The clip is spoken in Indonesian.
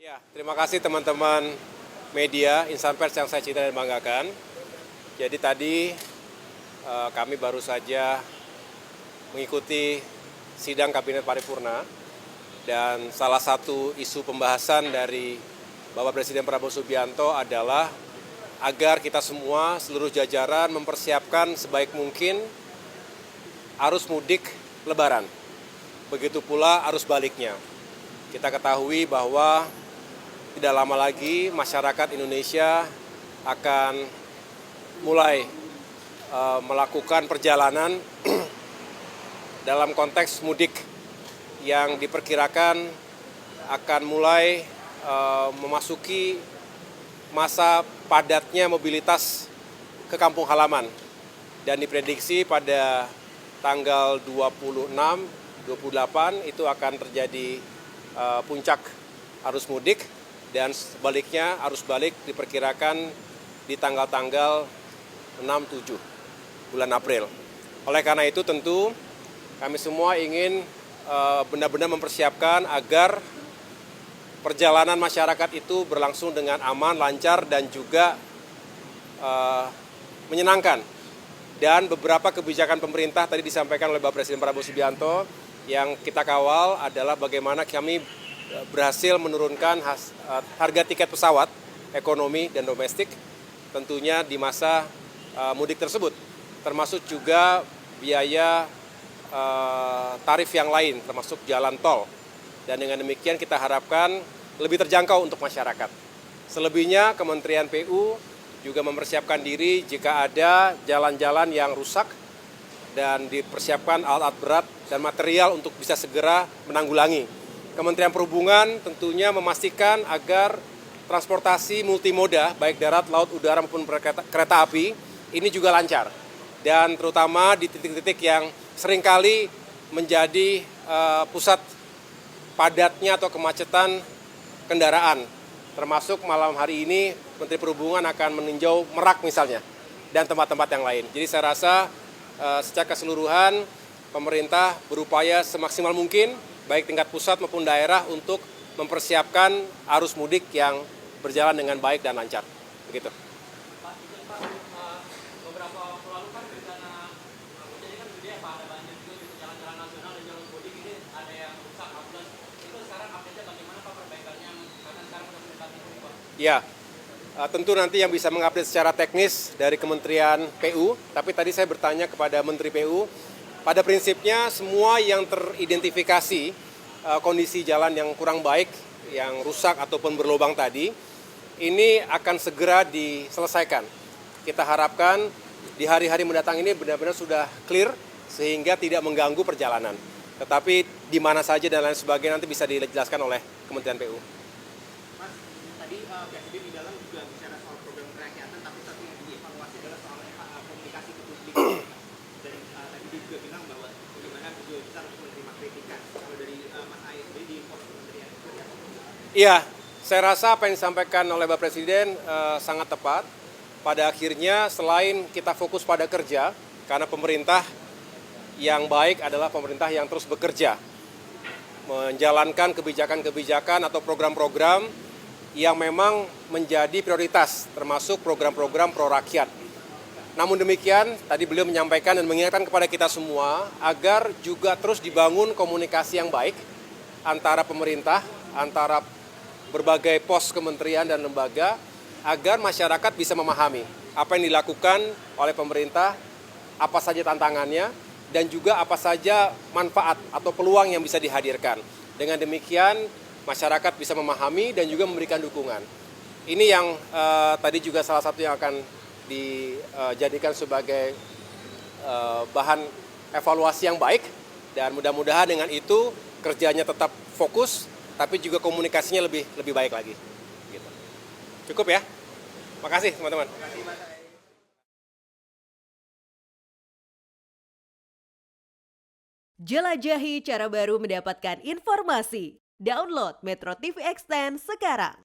Ya, terima kasih teman-teman media, insan pers yang saya cintai dan banggakan. Jadi tadi kami baru saja mengikuti sidang Kabinet Paripurna dan salah satu isu pembahasan dari Bapak Presiden Prabowo Subianto adalah agar kita semua, seluruh jajaran mempersiapkan sebaik mungkin arus mudik Lebaran. Begitu pula arus baliknya. Kita ketahui bahwa tidak lama lagi masyarakat Indonesia akan mulai melakukan perjalanan dalam konteks mudik yang diperkirakan akan mulai memasuki masa padatnya mobilitas ke kampung halaman. Dan diprediksi pada tanggal 26, 28 itu akan terjadi puncak arus mudik. Dan sebaliknya arus balik diperkirakan di tanggal-tanggal 6, 7 bulan April. Oleh karena itu tentu kami semua ingin benar-benar mempersiapkan agar perjalanan masyarakat itu berlangsung dengan aman, lancar, dan juga menyenangkan. Dan beberapa kebijakan pemerintah tadi disampaikan oleh Bapak Presiden Prabowo Subianto yang kita kawal adalah bagaimana kami berhasil menurunkan harga tiket pesawat ekonomi dan domestik tentunya di masa mudik tersebut, termasuk juga biaya tarif yang lain termasuk jalan tol, dan dengan demikian kita harapkan lebih terjangkau untuk masyarakat. Selebihnya Kementerian PU juga mempersiapkan diri jika ada jalan-jalan yang rusak dan dipersiapkan alat-alat berat dan material untuk bisa segera menanggulangi. Kementerian Perhubungan tentunya memastikan agar transportasi multimoda, baik darat, laut, udara maupun kereta api, ini juga lancar. Dan terutama di titik-titik yang seringkali menjadi pusat padatnya atau kemacetan kendaraan. Termasuk malam hari ini Menteri Perhubungan akan meninjau Merak misalnya, dan tempat-tempat yang lain. Jadi saya rasa secara keseluruhan pemerintah berupaya semaksimal mungkin baik tingkat pusat maupun daerah untuk mempersiapkan arus mudik yang berjalan dengan baik dan lancar. Begitu. Pak, beberapa waktu lalu kan bencana hujan ini kan gede ya Pak, ada banjir juga di jalan-jalan nasional dan jalur mudik ini ada yang rusak amblas. Itu sekarang update-nya bagaimana Pak perbaikannya karena sekarang sudah mendekati ini Pak? Ya, tentu nanti yang bisa mengupdate secara teknis dari Kementerian PU, tapi tadi saya bertanya kepada Menteri PU, pada prinsipnya semua yang teridentifikasi kondisi jalan yang kurang baik, yang rusak ataupun berlubang tadi, ini akan segera diselesaikan. Kita harapkan di hari-hari mendatang ini benar-benar sudah clear sehingga tidak mengganggu perjalanan. Tetapi di mana saja dan lain sebagainya nanti bisa dijelaskan oleh Kementerian PU. Mas, tadi Presiden di dalam juga bicara soal program kerakyatan, tapi satu yang dievaluasi adalah soal komunikasi ke publik. Dan tadi dia juga bilang bahwa bagaimana beliau bisa harus menerima kritikan. Kalau dari Mas ASB di pos kementerian itu ya? Iya, saya rasa apa yang disampaikan oleh Bapak Presiden sangat tepat. Pada akhirnya selain kita fokus pada kerja, karena pemerintah yang baik adalah pemerintah yang terus bekerja, menjalankan kebijakan-kebijakan atau program-program yang memang menjadi prioritas, termasuk program-program pro rakyat. Namun demikian, tadi beliau menyampaikan dan mengingatkan kepada kita semua agar juga terus dibangun komunikasi yang baik antara pemerintah, antara berbagai pos kementerian dan lembaga, agar masyarakat bisa memahami apa yang dilakukan oleh pemerintah, apa saja tantangannya, dan juga apa saja manfaat atau peluang yang bisa dihadirkan. Dengan demikian, masyarakat bisa memahami dan juga memberikan dukungan. Ini yang tadi juga salah satu yang akan dijadikan sebagai bahan evaluasi yang baik, dan mudah-mudahan dengan itu kerjanya tetap fokus, tapi juga komunikasinya lebih baik lagi. Gitu. Cukup ya? Makasih teman-teman. Jelajahi cara baru mendapatkan informasi. Download Metro TV Extend sekarang.